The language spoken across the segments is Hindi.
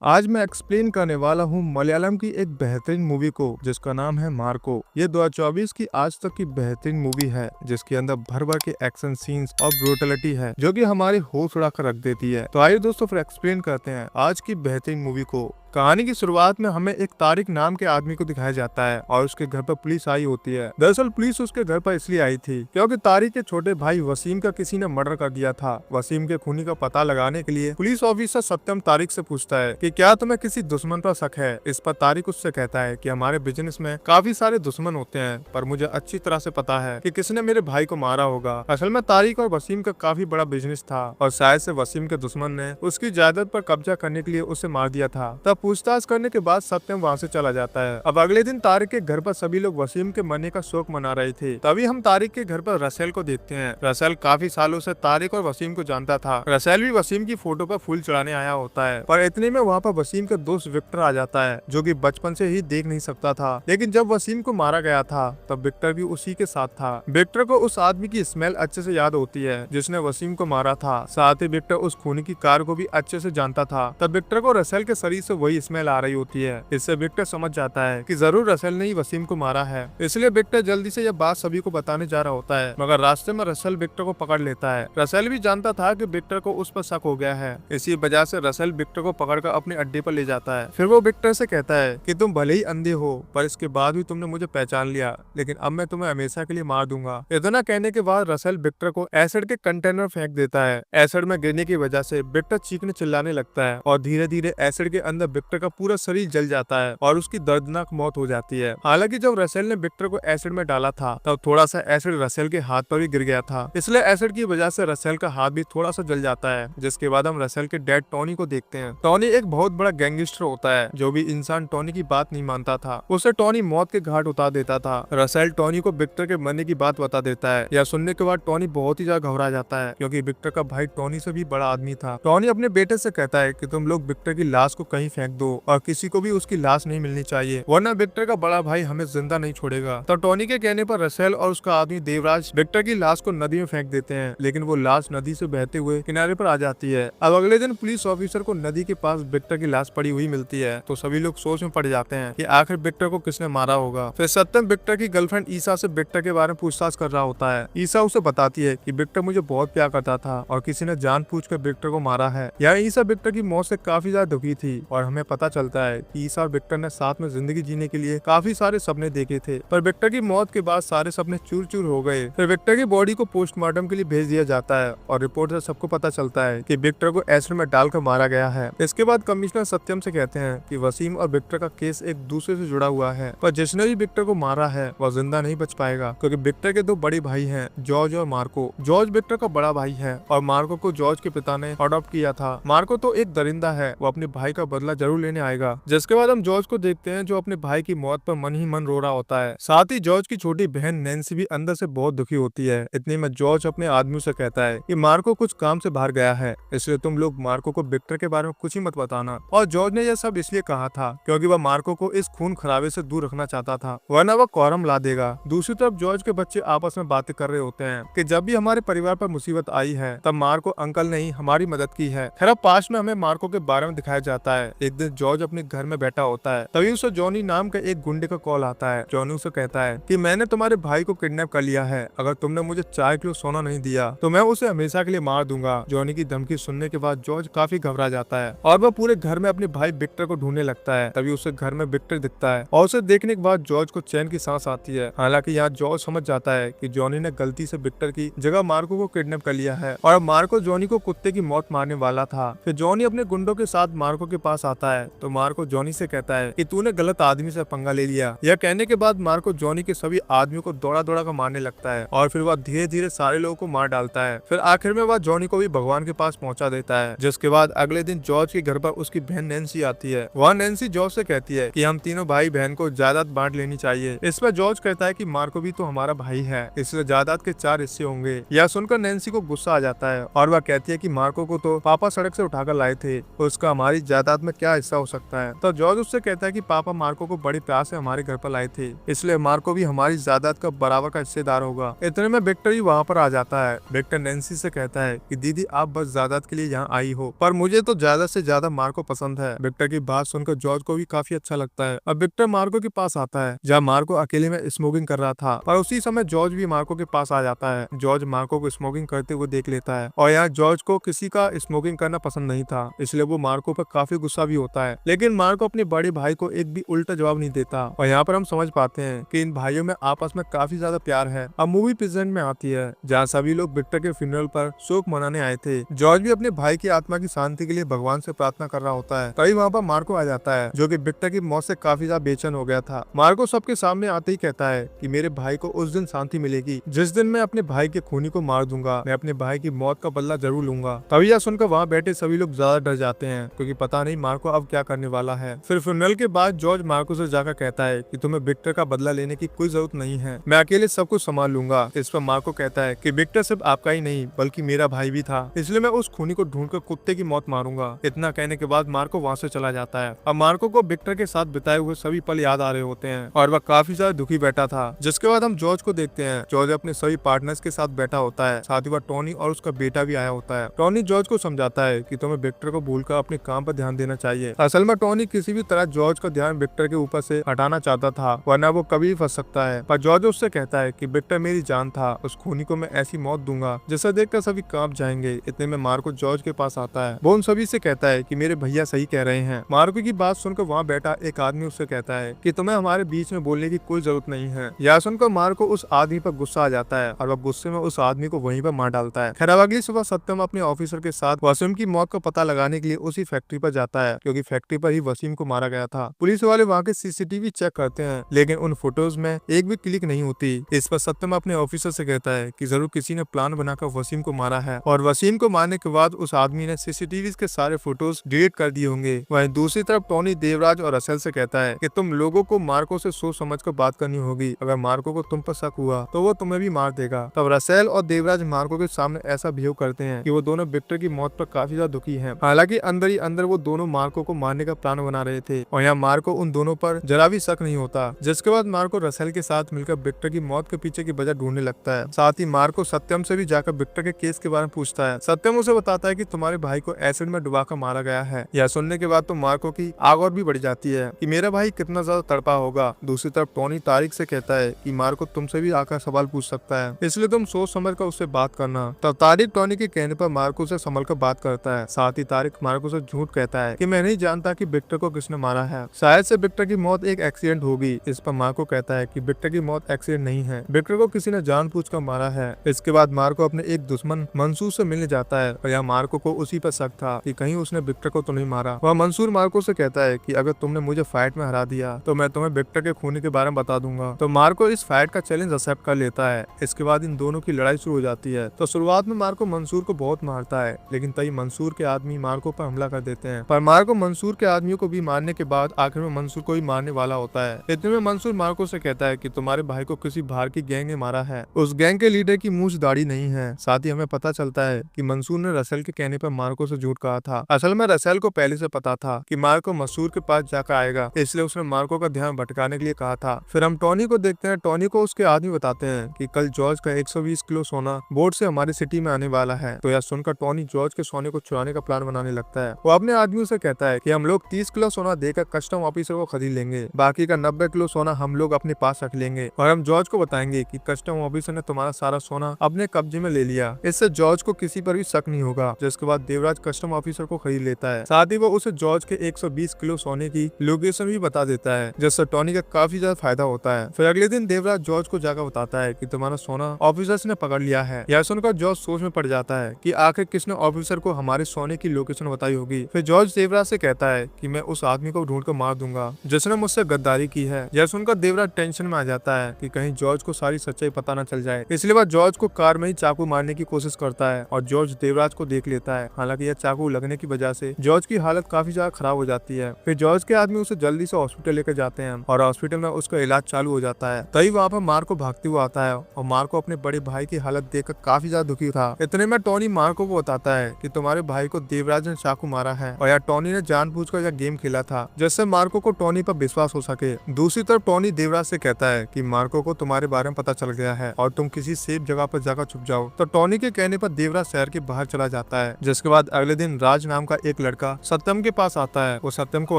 आज मैं एक्सप्लेन करने वाला हूँ मलयालम की एक बेहतरीन मूवी को जिसका नाम है मार्को। ये 2024 की आज तक की बेहतरीन मूवी है जिसके अंदर भर भर के एक्शन सीन्स और ब्रूटलिटी है जो कि हमारी होश उड़ा कर रख देती है। तो आइए दोस्तों फिर एक्सप्लेन करते हैं आज की बेहतरीन मूवी को। कहानी की शुरुआत में हमें एक तारिक नाम के आदमी को दिखाया जाता है और उसके घर पर पुलिस आई होती है। दरअसल पुलिस उसके घर पर इसलिए आई थी क्योंकि तारिक के छोटे भाई वसीम का किसी ने मर्डर कर दिया था। वसीम के खूनी का पता लगाने के लिए पुलिस ऑफिसर सत्यम तारिक से पूछता है कि क्या तुम्हें किसी दुश्मन पर शक है। इस पर तारिक उससे कहता है कि हमारे बिजनेस में काफी सारे दुश्मन होते हैं पर मुझे अच्छी तरह से पता है कि किसने मेरे भाई को मारा होगा। असल में तारिक और वसीम का काफी बड़ा बिजनेस था और शायद से वसीम के दुश्मन ने उसकी जायदाद पर कब्जा करने के लिए उसे मार दिया था। तब पूछताछ करने के बाद सत्यम वहाँ से चला जाता है। अब अगले दिन तारिक के घर पर सभी लोग वसीम के मरने का शोक मना रहे थे। तभी हम तारिक के घर पर रसेल को देखते हैं। रसेल काफी सालों से तारिक और वसीम को जानता था। रसेल भी वसीम की फोटो पर फूल चढ़ाने आया होता है पर इतने में वहाँ पर वसीम का दोस्त विक्टर आ जाता है जो कि बचपन से ही देख नहीं सकता था। लेकिन जब वसीम को मारा गया था तब विक्टर भी उसी के साथ था। विक्टर को उस आदमी की स्मेल अच्छे से याद होती है जिसने वसीम को मारा था। साथ ही विक्टर उस खूनी की कार को भी अच्छे से जानता था। तब विक्टर को रसेल के शरीर से वही स्मेल आ रही होती है। इससे विक्टर समझ जाता है कि जरूर रसेल ने ही वसीम को मारा है। इसलिए विक्टर जल्दी से यह बात सभी को बताने जा रहा होता है मगर रास्ते में रसेल विक्टर को पकड़ लेता है। रसेल भी जानता था कि विक्टर को उस पर शक हो गया है। इसी वजह से रसेल विक्टर को पकड़कर अपने अड्डे पर ले जाता है। फिर वो विक्टर से कहता है कि तुम भले ही अंधे हो पर इसके बाद भी तुमने मुझे पहचान लिया, लेकिन अब मैं तुम्हें हमेशा के लिए मार दूंगा। इतना कहने के बाद रसेल विक्टर को एसिड के कंटेनर फेंक देता है। एसिड में गिरने की वजह से विक्टर चीखने चिल्लाने लगता है और धीरे धीरे एसिड के अंदर विक्टर का पूरा शरीर जल जाता है और उसकी दर्दनाक मौत हो जाती है। हालांकि जब रसेल ने विक्टर को एसिड में डाला था तब थोड़ा सा एसिड रसेल के हाथ पर भी गिर गया था, इसलिए एसिड की वजह से रसेल का हाथ भी थोड़ा सा जल जाता है। जिसके बाद हम रसेल के डैड टॉनी को देखते हैं। टॉनी एक बहुत बड़ा गैंगस्टर होता है। जो भी इंसान टॉनी की बात नहीं मानता था उसे टॉनी मौत के घाट उतार देता था। रसेल टॉनी को विक्टर के मरने की बात बता देता है। यह सुनने के बाद टॉनी बहुत ही ज्यादा घबरा जाता है क्योंकि विक्टर का भाई टॉनी से भी बड़ा आदमी था। टॉनी अपने बेटे से कहता है कि तुम लोग विक्टर की लाश को कहीं फेंक दो और किसी को भी उसकी लाश नहीं मिलनी चाहिए वरना विक्टर का बड़ा भाई हमें जिंदा नहीं छोड़ेगा। तो टॉनी के कहने पर रसेल और उसका आदमी देवराज विक्टर की लाश को नदी में फेंक देते हैं, लेकिन वो लाश नदी से बहते हुए किनारे पर आ जाती है। अब अगले दिन पुलिस ऑफिसर को नदी के पास विक्टर की लाश पड़ी हुई मिलती है तो सभी लोग सोच में पड़ जाते हैं कि आखिर विक्टर को किसने मारा होगा। फिर सत्यम विक्टर की गर्लफ्रेंड ईसा से विक्टर के बारे में पूछताछ कर रहा होता है। ईसा उसे बताती है कि विक्टर मुझे बहुत प्यार करता था और किसी ने जानबूझकर विक्टर को मारा है। यहाँ ईसा विक्टर की मौत से काफी ज्यादा दुखी थी और हमें पता चलता है कि ईसा और विक्टर ने साथ में जिंदगी जीने के लिए काफी सारे सपने देखे थे पर विक्टर की मौत के बाद सारे सपने चूर चूर हो गए। फिर विक्टर की बॉडी को पोस्टमार्टम के लिए भेज दिया जाता है और रिपोर्ट से सबको पता चलता है कि विक्टर को एसिड में डालकर मारा गया है। इसके बाद कमिश्नर सत्यम से कहते हैं कि वसीम और विक्टर का केस एक दूसरे से जुड़ा हुआ है पर जिसने भी विक्टर को मारा है वह जिंदा नहीं बच पाएगा क्योंकि विक्टर के दो बड़े भाई हैं, जॉर्ज और मार्को। जॉर्ज विक्टर का बड़ा भाई है और मार्को को जॉर्ज के पिता ने अडॉप्ट किया था। मार्को तो एक दरिंदा है, वो अपने भाई का बदला जरूर लेने आएगा। जिसके बाद हम जॉर्ज को देखते हैं जो अपने भाई की मौत पर मन ही मन रो रहा होता है। साथ ही जॉर्ज की छोटी बहन नैन्सी भी अंदर से बहुत दुखी होती है। इतने में जॉर्ज अपने आदमियों से कहता है कि मार्को कुछ काम से बाहर गया है, इसलिए तुम लोग मार्को को विक्टर के बारे में कुछ ही मत बताना। और जॉर्ज ने यह सब इसलिए कहा था क्योंकि वह मार्को को इस खून खराबे से दूर रखना चाहता था वरना वह कॉरम ला देगा। दूसरी तरफ जॉर्ज के बच्चे आपस में बातें कर रहे होते हैं कि जब भी हमारे परिवार पर मुसीबत आई है तब मार्को अंकल ने ही हमारी मदद की है। खैर पास में हमें मार्को के बारे में दिखाया जाता है। एक दिन जॉर्ज अपने घर में बैठा होता है तभी उसे जॉनी नाम का एक गुंडे का कॉल आता है। जॉनी उसे कहता है कि मैंने तुम्हारे भाई को किडनैप कर लिया है, अगर तुमने मुझे 4 किलो सोना नहीं दिया तो मैं उसे हमेशा के लिए मार दूंगा। जॉनी की धमकी सुनने के बाद जॉर्ज काफी घबरा जाता है और वह पूरे घर में अपने भाई विक्टर को ढूंढने लगता है। तभी उसे घर में विक्टर दिखता है और उसे देखने के बाद जॉर्ज को चैन की सांस आती है। हालांकि यहाँ जॉर्ज समझ जाता है कि जॉनी ने गलती से विक्टर की जगह मार्को को किडनैप कर लिया है और मार्को जॉनी को कुत्ते की मौत मारने वाला था। फिर जॉनी अपने गुंडों के साथ मार्को के पास आता है तो मार्को जॉनी से कहता है कि तूने गलत आदमी से पंगा ले लिया। यह कहने के बाद मार्को जॉनी के सभी आदमियों को दौड़ा दौड़ा कर मारने लगता है और फिर वह धीरे धीरे सारे लोगों को मार डालता है। फिर आखिर में वह जॉनी को भी भगवान के पास पहुंचा देता है। जिसके बाद अगले दिन जॉर्ज के घर पर उसकी बहन नैन्सी आती है। वह नैन्सी जॉर्ज से कहती है कि हम तीनों भाई बहन को जायदाद बांट लेनी चाहिए। इस पर जॉर्ज कहता है कि मार्को भी तो हमारा भाई है, इसलिए जायदाद के 4 हिस्से होंगे। यह सुनकर नैन्सी को गुस्सा आ जाता है और वह कहती है कि मार्को को तो पापा सड़क से उठाकर लाए थे, उसका हमारी जायदाद में क्या हिस्सा हो सकता है। तो जॉर्ज उससे कहता है कि पापा मार्को को बड़ी प्यार से हमारे घर पर लाए थे, इसलिए मार्को भी हमारी जायदाद का बराबर का हिस्सेदार होगा। इतने में विक्टर भी वहाँ पर आ जाता है। विक्टर नैन्सी से कहता है कि दीदी आप बस जायदाद के लिए यहाँ आई हो, पर मुझे तो ज्यादा से ज्यादा मार्को पसंद है। विक्टर की बात सुनकर जॉर्ज को भी काफी अच्छा लगता है। अब विक्टर मार्को के पास आता है जहाँ मार्को अकेले में स्मोकिंग कर रहा था, पर उसी समय जॉर्ज भी मार्को के पास आ जाता है। जॉर्ज मार्को को स्मोकिंग करते हुए देख लेता है और यहाँ जॉर्ज को किसी का स्मोकिंग करना पसंद नहीं था, इसलिए वो मार्को पर काफी गुस्सा भी होता है। लेकिन मार्को अपने बड़े भाई को एक भी उल्टा जवाब नहीं देता और यहाँ पर हम समझ पाते हैं कि इन भाइयों में आपस में काफी ज्यादा प्यार है। अब मूवी प्रेजेंट में आती है जहाँ सभी लोग विक्टर के फ्यूनरल पर शोक मनाने आए थे। जॉर्ज भी अपने भाई की आत्मा की शांति के लिए भगवान से प्रार्थना कर रहा होता है। तभी वहाँ पर मार्को आ जाता है जो कि विक्टर की मौत से काफी ज्यादा बेचैन हो गया था। मार्को सबके सामने आते ही कहता है कि मेरे भाई को उस दिन शांति मिलेगी जिस दिन मैं अपने भाई के खूनी को मार दूंगा। मैं अपने भाई की मौत का बदला जरूर लूंगा। तभी यह सुनकर वहाँ बैठे सभी लोग ज्यादा डर जाते हैं क्योंकि पता नहीं मार्को अब क्या करने वाला है। फिर फ्यूनरल के बाद जॉर्ज मार्को से जाकर कहता है कि तुम्हें विक्टर का बदला लेने की कोई जरूरत नहीं है, मैं अकेले सब कुछ संभाल लूंगा। इस पर मार्को कहता है कि विक्टर सिर्फ आपका ही नहीं बल्कि मेरा भाई भी था, इसलिए मैं उस खूनी को ढूंढकर कुत्ते की मौत मारूंगा। इतना कहने के बाद मार्को वहाँ से चला जाता है। अब मार्को को विक्टर के साथ बिताए हुए सभी पल याद आ रहे होते हैं और वह काफी ज्यादा दुखी बैठा था। जिसके बाद हम जॉर्ज को देखते हैं। जॉर्ज अपने सभी पार्टनर्स के साथ बैठा होता है, साथ ही वह टोनी और उसका बेटा भी आया होता है। टोनी जॉर्ज को समझाता है कि तुम्हें विक्टर को भूलकर अपने काम पर ध्यान देना चाहिए। असल में टोनी किसी भी तरह जॉर्ज का ध्यान विक्टर के ऊपर से हटाना चाहता था, वरना वो कभी फंस सकता है। पर जॉर्ज उससे कहता है कि विक्टर मेरी जान था, उस खूनी को मैं ऐसी मौत दूंगा जिसे देखकर सभी कांप जाएंगे। इतने में मार्को जॉर्ज के पास आता है। वो उन सभी से कहता है कि मेरे भैया सही कह रहे हैं। मार्को की बात सुनकर वहाँ बैठा एक आदमी उससे कहता है कि तुम्हें हमारे बीच में बोलने की कोई जरूरत नहीं है। यह सुनकर मार्को उस आदमी पर गुस्सा आ जाता है और वह गुस्से में उस आदमी को वहीं पर मार डालता है। खैर अगली सुबह सत्यम अपने ऑफिसर के साथ वसीम की मौत का पता लगाने के लिए उसी फैक्ट्री पर जाता है क्योंकि फैक्ट्री पर ही वसीम को मारा गया था। पुलिस वाले वहाँ के सीसीटीवी चेक करते हैं लेकिन उन फोटोज में एक भी क्लिक नहीं होती। इस पर सत्यम अपने ऑफिसर से कहता है कि जरूर किसी ने प्लान बनाकर वसीम को मारा है और वसीम को मारने के बाद उस आदमी ने सीसीटीवी के सारे फोटोज डिलीट कर दिए होंगे। वहीं दूसरी तरफ टोनी देवराज और रसेल से कहता है कि तुम लोगों को मार्को से सोच समझ कर बात करनी होगी। अगर मार्को को तुम पर शक हुआ तो वो तुम्हें भी मार देगा। तब रसेल और देवराज मार्को के सामने ऐसा बिहेव करते हैं कि वो दोनों विक्टर की मौत पर काफी ज्यादा दुखी हैं। हालांकि अंदर ही अंदर वो दोनों मार्को को मारने का प्लान बना रहे थे और यहाँ मार्को उन दोनों पर जरा भी शक नहीं होता। जिसके बाद मार्को रसेल के साथ मिलकर विक्टर की मौत के पीछे की वजह ढूंढने लगता है। साथ ही मार्को सत्यम से भी जाकर विक्टर के केस के बारे में पूछता है। सत्यम उसे बताता है कि तुम्हारे भाई को एसिड में डुबाकर मारा गया है। यह सुनने के बाद तो मार्को की आग और भी बढ़ जाती है कि मेरा भाई कितना ज्यादा तड़पा होगा। दूसरी तरफ टोनी तारिक से कहता है कि मार्को तुमसे भी आकर सवाल पूछ सकता है, इसलिए तुम सोच समझ कर उससे बात करना। तब तारिक टोनी के कहने पर मार्को से संभल कर बात करता है। साथ ही तारिक मार्को से झूठ कहता है कि मैं नहीं जानता कि विक्टर को किसने मारा है, शायद से विक्टर की मौत एक एक्सीडेंट होगी। इस पर मार्को कहता है कि विक्टर की मौत एक्सीडेंट नहीं है, विक्टर को किसी ने जानबूझकर मारा है। इसके बाद मार्को अपने एक दुश्मन मंसूर से मिलने जाता है और यहाँ मार्को को उसी पर शक था कि कहीं उसने विक्टर को तो नहीं मारा। वह मंसूर मार्को से कहता है कि अगर तुमने मुझे फाइट में हरा दिया तो मैं तुम्हें विक्टर के खूनी के बारे में बता दूंगा। तो मार्को इस फाइट का चैलेंज एक्सेप्ट कर लेता है। इसके बाद इन दोनों की लड़ाई शुरू हो जाती है। तो शुरुआत में मार्को मंसूर को बहुत मारता है, लेकिन तभी मंसूर के आदमी मार्को पर हमला कर देते हैं। पर मार्को मंसूर के आदमियों को भी मारने के बाद आखिर में मंसूर को ही मारने वाला होता है। इतने में मंसूर मार्को से कहता है कि तुम्हारे भाई को किसी बाहर की गैंग ने मारा है। उस गैंग के लीडर की मूंछ दाढ़ी नहीं है। साथ ही हमें पता चलता है कि मंसूर ने रसेल के कहने पर मार्को से झूठ कहा था। असल में रसेल को पहले से पता था कि मार्को मंसूर के पास जाकर आएगा, इसलिए उसने मार्को का ध्यान भटकाने के लिए कहा था। फिर हम टोनी को देखते हैं। टोनी को उसके आदमी बताते हैं कि कल जॉर्ज का 120 किलो सोना बोट से हमारी सिटी में आने वाला है। तो यह सुनकर टोनी जॉर्ज के सोने को चुराने का प्लान बनाने लगता है। वो अपने आदमियों से कहता है कि हम लोग 30 किलो सोना देकर कस्टम ऑफिसर को खरीद लेंगे, बाकी का 90 किलो सोना हम लोग अपने पास रख लेंगे और हम जॉर्ज को बताएंगे कि कस्टम ऑफिसर ने तुम्हारा सारा सोना अपने कब्जे में ले लिया। इससे जॉर्ज को किसी पर भी शक नहीं होगा। जिसके बाद देवराज कस्टम ऑफिसर को खरीद लेता है। साथ ही वो उसे जॉर्ज के 120 किलो सोने की लोकेशन भी बता देता है, जिससे टोनी का काफी ज्यादा फायदा होता है। फिर अगले दिन देवराज जॉर्ज को जाकर बताता है कि तुम्हारा सोना ऑफिसर्स ने पकड़ लिया है। यह सुनकर जॉर्ज सोच में पड़ जाता है कि आखिर किसने ऑफिसर को हमारे सोने की लोकेशन बताई होगी। फिर जॉर्ज देवराज से कहता है कि मैं उस आदमी को ढूंढ कर मार दूंगा जिसने मुझसे गद्दारी की है। यह सुनकर देवराज टेंशन में आ जाता है कि कहीं जॉर्ज को सारी सच्चाई पता न चल जाए, इसलिए वह जॉर्ज को कार में ही चाकू मारने की कोशिश करता है और जॉर्ज देवराज को देख लेता है। हालांकि यह चाकू लगने की वजह से जॉर्ज की हालत काफी ज्यादा खराब हो जाती है। फिर जॉर्ज के आदमी उसे जल्दी से हॉस्पिटल लेकर जाते हैं और हॉस्पिटल में उसका इलाज चालू हो जाता है। तभी वहाँ पर मार्को भागते हुए आता है और मार्को अपने बड़े भाई की हालत देखकर काफी ज्यादा दुखी था। इतने में टोनी मार्को को बताता है कि तुम्हारे भाई को देवराज ने चाकू मारा है और यार टोनी ने ने जानबूझकर यह गेम खेला था जिससे मार्को को टोनी पर विश्वास हो सके। दूसरी तरफ टोनी देवराज से कहता है कि मार्को को तुम्हारे बारे में पता चल गया है और तुम किसी सेफ जगह पर जाकर छुप जाओ। तो टोनी के कहने पर देवराज शहर के बाहर चला जाता है। जिसके बाद अगले दिन राज नाम का एक लड़का सत्यम के पास आता है। वो सत्यम को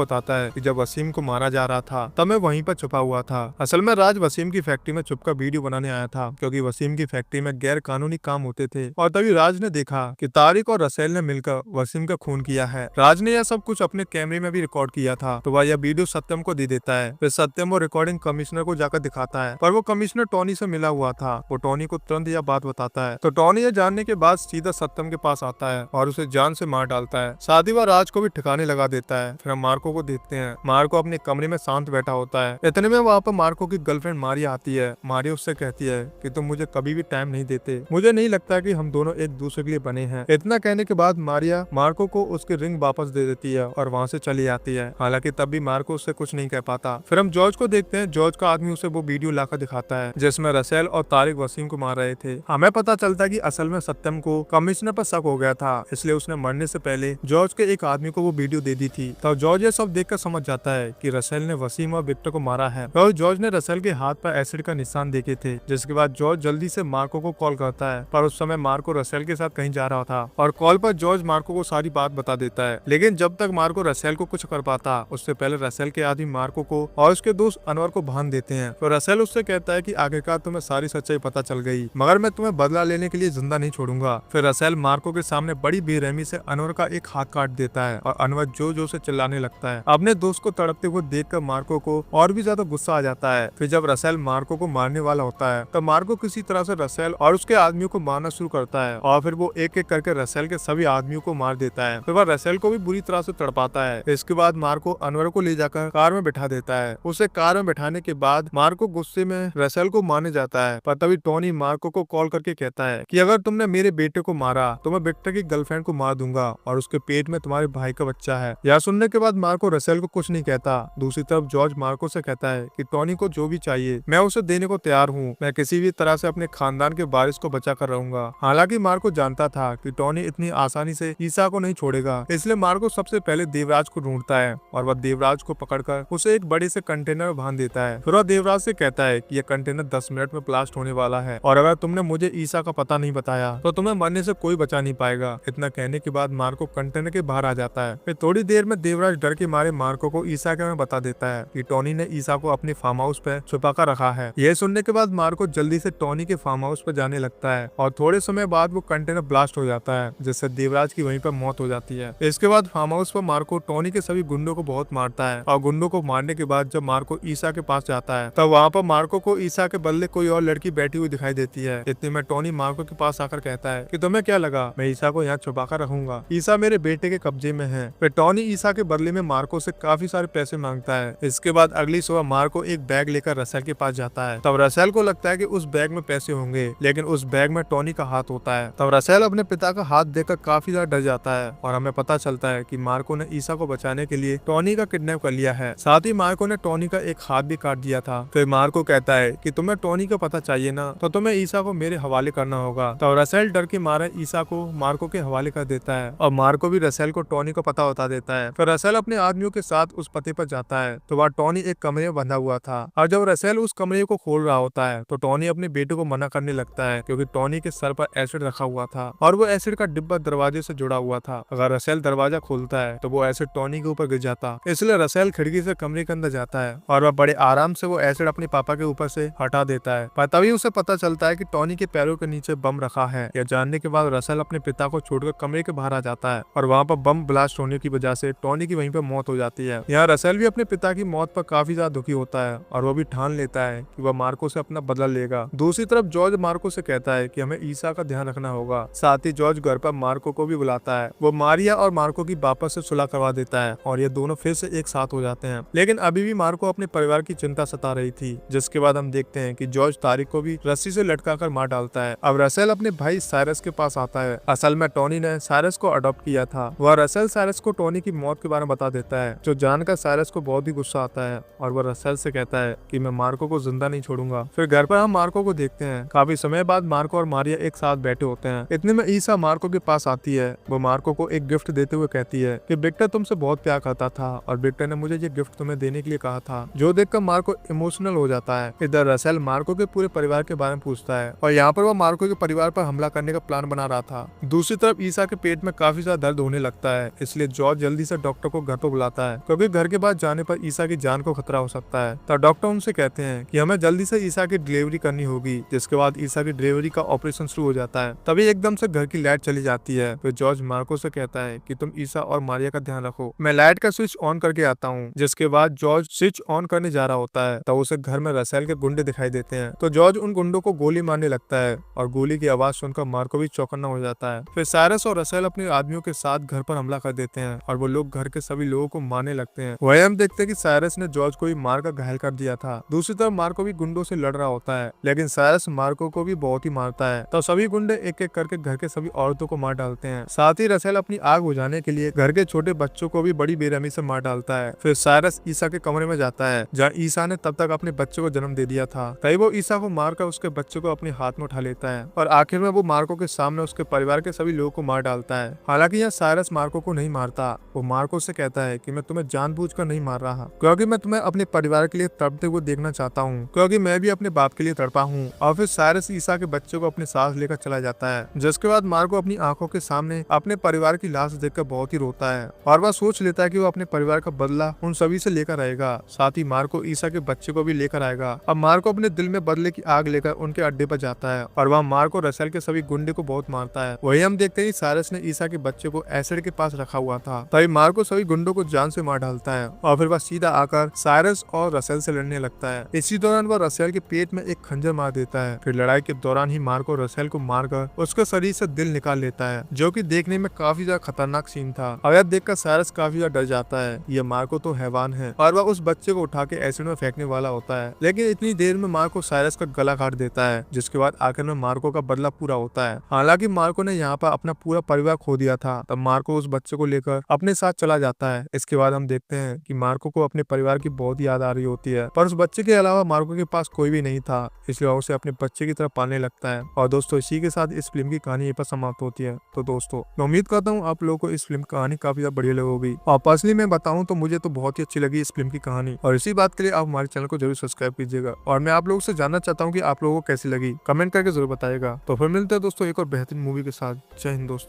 बताता है कि जब वसीम को मारा जा रहा था तब मैं वहीं पर छुपा हुआ था। असल में राज वसीम की फैक्ट्री में छुपकर वीडियो बनाने आया था क्योंकि वसीम की फैक्ट्री में गैर कानूनी काम होते थे और तभी राज ने देखा कि तारिक और रसेल ने मिलकर वसीम का खून किया है। राज ने यह सब कुछ अपने कैमरे में भी रिकॉर्ड किया था तो वह यह वीडियो सत्यम को दे देता है। फिर सत्यम वो रिकॉर्डिंग कमिश्नर को जाकर दिखाता है पर वो कमिश्नर टोनी से मिला हुआ था। वो टोनी को तुरंत यह बात बताता है तो टोनी यह जानने के बाद सीधा सत्यम के पास आता है और उसे जान से मार डालता है। साथ ही वह राज को भी ठिकाने लगा देता है। फिर हम मार्को को देखते हैं। मार्को अपने कमरे में शांत बैठा होता है। इतने में वहाँ पर मार्को की गर्लफ्रेंड मारिया आती है। मारिया उससे कहती है कि तुम मुझे कभी भी टाइम नहीं देते, मुझे नहीं लगता कि हम दोनों एक दूसरे के लिए बने हैं। इतना कहने के बाद मारिया मार्को को उसकी रिंग वापस दे देती है और वहाँ से चली आती है। हालांकि तब भी मार्को उससे कुछ नहीं कह पाता। फिर हम जॉर्ज को देखते हैं। जॉर्ज का आदमी उसे वो वीडियो लाकर दिखाता है जिसमें रसेल और तारिक वसीम को मार रहे थे। हमें पता चलता है कि असल में सत्यम को कमिश्नर पर शक हो गया था, इसलिए उसने मरने से पहले जॉर्ज के एक आदमी को वो वीडियो दे दी थी। तो जॉर्ज ये सब देखकर समझ जाता है कि रसेल ने वसीम और विक्टर को मारा है और जॉर्ज ने रसेल के हाथ पर एसिड का निशान देखे थे। जिसके बाद जॉर्ज जल्दी से मार्को को कॉल करता है पर उस समय मार्को रसेल के साथ कहीं जा रहा था और कॉल पर जॉर्ज मार्को को सारी बात बता देता है। लेकिन जब तक मार्को रसेल को कुछ कर पाता उससे पहले रसेल के आदमी मार्को को और उसके दोस्त अनवर को बांध देते हैं। तो रसेल उससे कहता है कि आखिरकार तुम्हें सारी सच्चाई पता चल गई मगर मैं तुम्हें बदला लेने के लिए जिंदा नहीं छोड़ूंगा। फिर रसेल मार्को के सामने बड़ी बेरहमी से अनवर का एक हाथ काट देता है और अनवर जो से चिल्लाने लगता है। अपने दोस्त को तड़पते हुए देखकर मार्को को और भी ज्यादा गुस्सा आ जाता है। फिर जब रसेल मार्को को मारने वाला होता है तो मार्को किसी तरह से रसेल और उसके आदमियों को मारना शुरू करता है और फिर वो एक एक करके रसेल के सभी आदमियों को मार देता है। फिर वह रसेल को भी बुरी तरह से तड़पाता है। इसके बाद मार्को अनवर को ले जाकर कार में बैठा देता है। उसे कार में बैठाने के बाद मार्को गुस्से में रसेल को मारने जाता है पर तभी टोनी मार्को को कॉल करके कहता है कि अगर तुमने मेरे बेटे को मारा तो मैं विक्टर की गर्लफ्रेंड को मार दूंगा और उसके पेट में तुम्हारे भाई का बच्चा है। यह सुनने के बाद मार्को रसेल को कुछ नहीं कहता। दूसरी तरफ जॉर्ज मार्को से कहता है कि टोनी को जो भी चाहिए मैं उसे देने को तैयार हूँ। मैं किसी भी तरह से अपने खानदान के वारिस को बचा कर रहूंगा। हालांकि मार्को जानता था कि टोनी इतनी आसानी से ईसा को नहीं छोड़ेगा, इसलिए मार्को सबसे पहले देवराज को ढूंढता है और वह देवराज को पकड़कर उसे एक बड़े से कंटेनर में बांध देता है। फिर वह देवराज से कहता है कि यह कंटेनर 10 मिनट में ब्लास्ट होने वाला है और अगर तुमने मुझे ईसा का पता नहीं बताया तो तुम्हें मरने से कोई बचा नहीं पाएगा। इतना कहने के बाद मार्को कंटेनर के बाहर आ जाता है। फिर थोड़ी देर में देवराज डर के मारे मार्को को ईसा के में बता देता है कि टोनी ने ईसा को अपने फार्म हाउस पे छुपा कर रखा है। यह सुनने के बाद मार्को जल्दी से टोनी के फार्म हाउस पर जाने लगता है और थोड़े समय बाद वो कंटेनर ब्लास्ट हो जाता है जिससे देवराज की वहीं पर मौत हो जाती है। इसके बाद फार्म हाउस पर मार्को टोनी के सभी गुंडों को बहुत मारता है और गुंडों को मारने के बाद जब मार्को ईसा के पास जाता है तब वहाँ पर मार्को को ईसा के बदले कोई और लड़की बैठी हुई दिखाई देती है। इतने में टोनी मार्को के पास आकर कहता है कि तुम्हें क्या लगा मैं ईसा को यहाँ छुपा कर रखूंगा, ईसा मेरे बेटे के कब्जे में है। फिर टोनी ईसा के बदले में मार्को से काफी सारे पैसे मांगता है। इसके बाद अगली सुबह मार्को एक बैग लेकर रसेल के पास जाता है। तब रसेल को लगता है कि उस बैग में पैसे होंगे लेकिन उस बैग में टोनी का हाथ होता है। तब रसेल अपने पिता का हाथ देखकर काफी ज्यादा डर जाता है और हमें पता चलता है कि मार्को ने ईसा को बचाने के लिए टोनी का किडनैप कर लिया है। साथ ही मार्को ने टोनी का एक हाथ भी काट दिया था। फिर मार्को कहता है कि तुम्हें टोनी का पता चाहिए ना तो तुम्हें ईसा को मेरे हवाले करना होगा। तो रसेल डर के मारे ईसा को मार्को के हवाले कर देता है और मार्को भी रसेल को टोनी का पता बता देता है। फिर रसेल अपने आदमियों के साथ उस पते पर जाता है तो वहाँ टोनी एक कमरे में बंधा हुआ था और जब रसेल उस कमरे को खोल रहा होता है तो टोनी अपने बेटे को मना करने लगता है क्योंकि टोनी के सर पर एसिड रखा हुआ था और वो एसिड का डिब्बा दरवाजे से जुड़ा हुआ था। अगर रसेल दरवाजा खोलता है तो वो एसिड टोनी के ऊपर गिर जाता, इसलिए रसेल खिड़की से कमरे के अंदर जाता है और वह बड़े आराम से वो एसिड अपने पापा के ऊपर से हटा देता है। पर तभी उसे पता चलता है कि टोनी के पैरों के नीचे बम रखा है। यह जानने के बाद रसेल अपने पिता को छोड़कर कमरे के बाहर आ जाता है और वहाँ पर बम ब्लास्ट होने की वजह से टोनी की वहीं पर मौत हो जाती है। यहाँ रसेल भी अपने पिता की मौत पर काफी ज्यादा दुखी होता है और वो भी ठान लेता है कि वह मार्को से अपना बदला लेगा। दूसरी तरफ जॉर्ज मार्को से कहता है कि हमें ईसा का ध्यान रखना होगा। साथ ही जॉर्ज घर पर मार्को को भी बुलाता है। वो मारिया और मार्को की वापस से सुलह करवा देता है और ये दोनों फिर से एक साथ हो जाते हैं। लेकिन अभी भी मार्को अपने परिवार की चिंता सता रही थी, जिसके बाद हम देखते हैं कि जॉर्ज तारिक को भी रस्सी से लटकाकर मार डालता है। अब रसेल अपने भाई साइरस के पास आता है। असल में टोनी ने साइरस को अडॉप्ट किया था। वह रसेल साइरस को टोनी की मौत के बारे में बता देता है, जो जानकर साइरस को बहुत ही गुस्सा आता है और वह रसेल से कहता है कि मैं मार्को को जिंदा नहीं छोड़ूंगा। फिर घर पर हम मार्को को देखते हैं। काफी समय बाद मार्को और मारिया एक साथ बैठे होते हैं। इतने में ईसा मार्को के पास आती है। वो मार्को को एक गिफ्ट देते हुए कहती है कि विक्टर तुमसे बहुत प्यार करता था और विक्टर ने मुझे ये गिफ्ट तुम्हें देने के लिए कहा था, जो देखकर मार्को इमोशनल हो जाता है। इधर रसेल मार्को के पूरे परिवार के बारे में पूछता है और यहाँ पर वो मार्को के परिवार पर हमला करने का प्लान बना रहा था। दूसरी तरफ ईसा के पेट में काफी ज्यादा दर्द होने लगता है, इसलिए जॉर्ज जल्दी से डॉक्टर को घर पर बुलाता है क्योंकि घर के बाद जाने पर ईसा की जान को खतरा हो सकता है। तो डॉक्टर उनसे कहते हैं कि हमें जल्दी से ईसा की डिलीवरी करनी होगी, जिसके बाद ईसा की डिलीवरी का ऑपरेशन शुरू हो जाता है। तभी एकदम से घर की लाइट चली जाती है। फिर जॉर्ज मार्को से कहता है कि तुम ईसा और मारिया का ध्यान रखो, मैं लाइट का स्विच ऑन करके आता हूँ। जिसके बाद जॉर्ज स्विच ऑन करने जा रहा होता है तो उसे घर में रसेल के गुंडे दिखाई देते हैं। तो जॉर्ज उन गुंडों को गोली मारने लगता है और गोली की आवाज सुनकर मार्को भी चौकन्ना हो जाता है। फिर साइरस और रसेल अपने आदमियों के साथ घर पर हमला कर देते हैं और वो लोग घर के सभी लोगों को मारने लगते हैं। वही हम देखते हैं कि साइरस ने जॉर्ज को भी मारकर घायल कर दिया था। दूसरी तरफ मार्को भी गुंडों से लड़ रहा होता है, लेकिन साइरस मार्को को भी बहुत ही मारता है। तो सभी गुंडे एक एक करके घर के सभी औरतों को मार डालते हैं। साथ ही रसेल अपनी आग बुझाने के लिए घर के छोटे बच्चों को भी बड़ी बेरहमी से मार डालता है। फिर साइरस ईसा के कमरे में जाता है जहाँ ईसा ने तब तक अपने बच्चे को जन्म दे दिया था। तभी वो ईसा को मारकर उसके बच्चे को अपने हाथ में उठा लेता है और आखिर में वो मार्को के सामने उसके परिवार के सभी लोगों को मार डालता है। हालांकि यहाँ साइरस मार्को को नहीं मारता, वो मार्को से कहता है कि मैं तुम्हें जानबूझकर नहीं मार रहा, क्योंकि मैं तुम्हें अपने परिवार के लिए तड़पते हुए देखना चाहता हूँ, क्योंकि मैं भी अपने बाप के लिए तड़पा हूँ। और फिर साइरस ईसा के बच्चे को अपने साथ लेकर चला जाता है, जिसके बाद मार्को अपनी आंखों के सामने अपने परिवार की लाश देखकर बहुत ही रोता है और वह सोच लेता है कि वो अपने परिवार का बदला उन सभी से लेकर आएगा। साथ ही मार्को ईसा के बच्चे को भी लेकर आएगा। अब मार्को अपने दिल में बदले की आग लेकर उनके अड्डे पर जाता है और वहाँ मार्को रसेल के सभी गुंडे को बहुत मारता है। वही हम देखते हैं साइरस ने ईसा के बच्चे को एसिड के पास रखा हुआ था, तभी मार्को सभी गुंडों को जान से मार डालता है और फिर वह सीधा आकर साइरस और रसेल से लड़ने लगता है। इसी दौरान वह रसेल के पेट में एक खंजर मार देता है। फिर लड़ाई के दौरान ही मार्को रसेल को मारकर उसके शरीर से दिल निकाल लेता है, जो कि देखने में काफी ज्यादा खतरनाक सीन था। और यह देखकर साइरस काफी ज्यादा डर जाता है, ये मार्को तो हैवान है, और वह उस बच्चे को उठा के एसिड में फेंकने वाला होता है। लेकिन इतनी देर में मार्को साइरस का गला काट देता है, जिसके बाद आखिर में मार्को का बदला पूरा होता है। हालांकि मार्को ने यहाँ पर अपना पूरा परिवार खो दिया था, तब मार्को उस बच्चे को लेकर अपने साथ चला जाता है। इसके बाद हम देखते हैं कि मार्को को अपने परिवार की बहुत याद आ रही होती है, पर उस बच्चे के अलावा मार्को के पास कोई भी नहीं था, इसलिए उसे अपने बच्चे की तरफ पालने लगता है। और दोस्तों इसी के साथ इस फिल्म की कहानी यहीं पर समाप्त होती है। तो दोस्तों मैं उम्मीद करता हूँ आप लोगों को इस फिल्म की कहानी काफी ज्यादा बढ़िया लगी होगी, और पर्सनली मैं बताऊँ तो मुझे तो बहुत ही अच्छी लगी इस फिल्म की कहानी। और इसी बात के लिए आप हमारे चैनल को जरूर सब्सक्राइब कीजिएगा, और मैं आप लोगों से जानना चाहता हूँ कि आप लोगों को कैसी लगी, कमेंट करके जरूर बताइएगा। तो फिर मिलते हैं दोस्तों एक और बेहतरीन मूवी के साथ। जय हिंद दोस्तों।